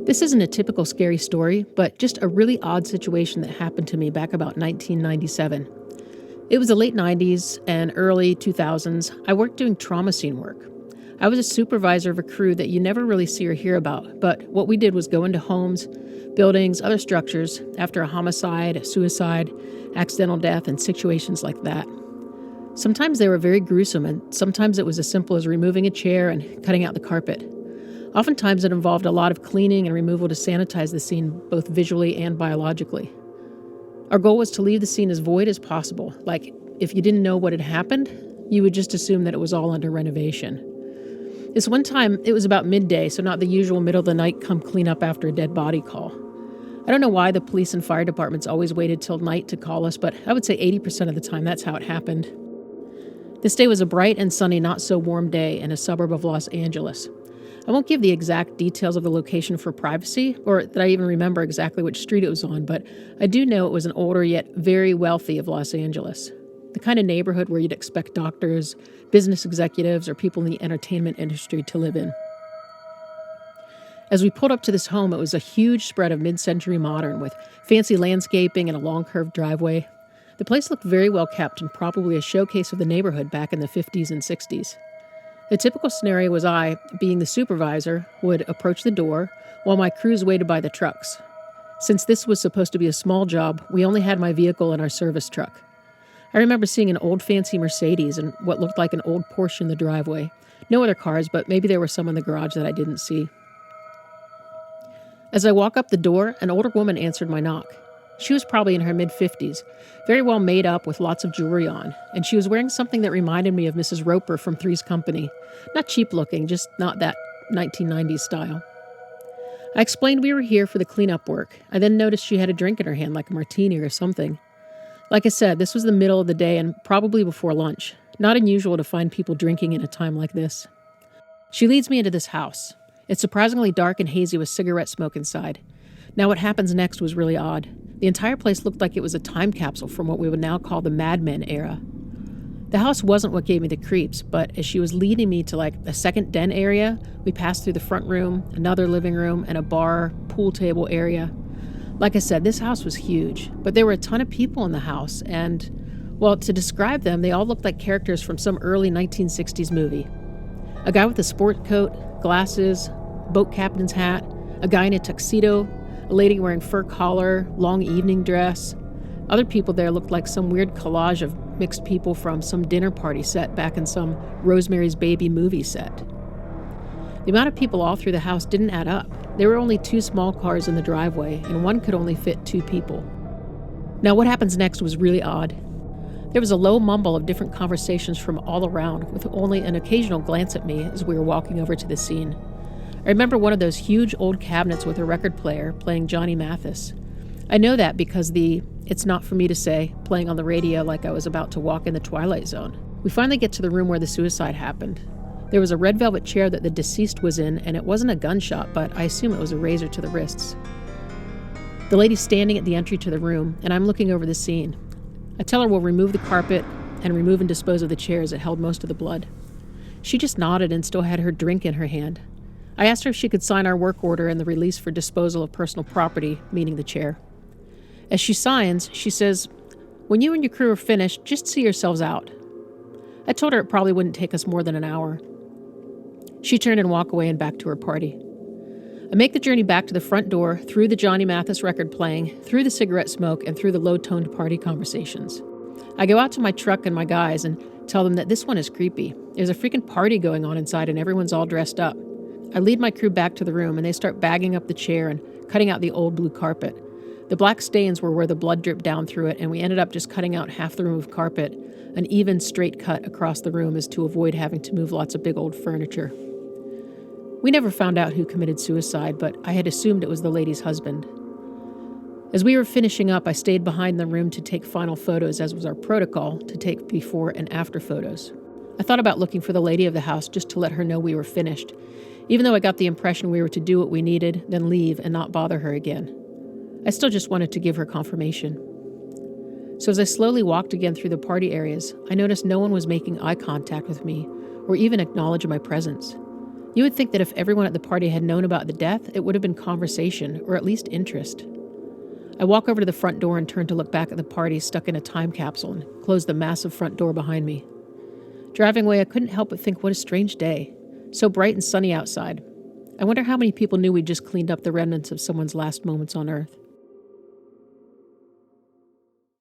This isn't a typical scary story, but just a really odd situation that happened to me back about 1997. It was the late 90s and early 2000s. I worked doing trauma scene work. I was a supervisor of a crew that you never really see or hear about, but what we did was go into homes, buildings, other structures after a homicide, a suicide, accidental death, and situations like that. Sometimes they were very gruesome, and sometimes it was as simple as removing a chair and cutting out the carpet. Oftentimes it involved a lot of cleaning and removal to sanitize the scene, both visually and biologically. Our goal was to leave the scene as void as possible. Like, if you didn't know what had happened, you would just assume that it was all under renovation. This one time, it was about midday, so not the usual middle of the night come clean up after a dead body call. I don't know why the police and fire departments always waited till night to call us, but I would say 80% of the time that's how it happened. This day was a bright and sunny, not so warm day in a suburb of Los Angeles. I won't give the exact details of the location for privacy, or that I even remember exactly which street it was on, but I do know it was an older yet very wealthy of Los Angeles. The kind of neighborhood where you'd expect doctors, business executives, or people in the entertainment industry to live in. As we pulled up to this home, it was a huge spread of mid-century modern with fancy landscaping and a long curved driveway. The place looked very well kept and probably a showcase of the neighborhood back in the 50s and 60s. The typical scenario was I, being the supervisor, would approach the door while my crews waited by the trucks. Since this was supposed to be a small job, we only had my vehicle and our service truck. I remember seeing an old fancy Mercedes and what looked like an old Porsche in the driveway. No other cars, but maybe there were some in the garage that I didn't see. As I walk up the door, an older woman answered my knock. She was probably in her mid-50s, very well made up with lots of jewelry on, and she was wearing something that reminded me of Mrs. Roper from Three's Company. Not cheap looking, just not that 1990s style. I explained we were here for the cleanup work. I then noticed she had a drink in her hand, like a martini or something. Like I said, this was the middle of the day and probably before lunch. Not unusual to find people drinking in a time like this. She leads me into this house. It's surprisingly dark and hazy with cigarette smoke inside. Now what happens next was really odd. The entire place looked like it was a time capsule from what we would now call the Mad Men era. The house wasn't what gave me the creeps, but as she was leading me to like a second den area, we passed through the front room, another living room, and a bar, pool table area. Like I said, this house was huge, but there were a ton of people in the house, and, well, to describe them, they all looked like characters from some early 1960s movie. A guy with a sport coat, glasses, boat captain's hat, a guy in a tuxedo, a lady wearing fur collar, long evening dress. Other people there looked like some weird collage of mixed people from some dinner party set back in some Rosemary's Baby movie set. The amount of people all through the house didn't add up. There were only 2 small cars in the driveway, and one could only fit 2 people. Now what happens next was really odd. There was a low mumble of different conversations from all around, with only an occasional glance at me as we were walking over to the scene. I remember one of those huge old cabinets with a record player playing Johnny Mathis. I know that because the "It's Not For Me To Say" playing on the radio like I was about to walk in the Twilight Zone. We finally get to the room where the suicide happened. There was a red velvet chair that the deceased was in, and it wasn't a gunshot, but I assume it was a razor to the wrists. The lady's standing at the entry to the room, and I'm looking over the scene. I tell her we'll remove the carpet and remove and dispose of the chairs that held most of the blood. She just nodded and still had her drink in her hand. I asked her if she could sign our work order and the release for disposal of personal property, meaning the chair. As she signs, she says, "When you and your crew are finished, just see yourselves out." I told her it probably wouldn't take us more than an hour. She turned and walked away and back to her party. I make the journey back to the front door, through the Johnny Mathis record playing, through the cigarette smoke, and through the low-toned party conversations. I go out to my truck and my guys and tell them that this one is creepy. There's a freaking party going on inside and everyone's all dressed up. I lead my crew back to the room, and they start bagging up the chair and cutting out the old blue carpet. The black stains were where the blood dripped down through it, and we ended up just cutting out half the removed carpet, an even straight cut across the room as to avoid having to move lots of big old furniture. We never found out who committed suicide, but I had assumed it was the lady's husband. As we were finishing up, I stayed behind the room to take final photos, as was our protocol, to take before and after photos. I thought about looking for the lady of the house just to let her know we were finished, even though I got the impression we were to do what we needed, then leave and not bother her again. I still just wanted to give her confirmation. So as I slowly walked again through the party areas, I noticed no one was making eye contact with me or even acknowledge my presence. You would think that if everyone at the party had known about the death, it would have been conversation, or at least interest. I walk over to the front door and turn to look back at the party stuck in a time capsule and close the massive front door behind me. Driving away, I couldn't help but think what a strange day. So bright and sunny outside. I wonder how many people knew we'd just cleaned up the remnants of someone's last moments on Earth.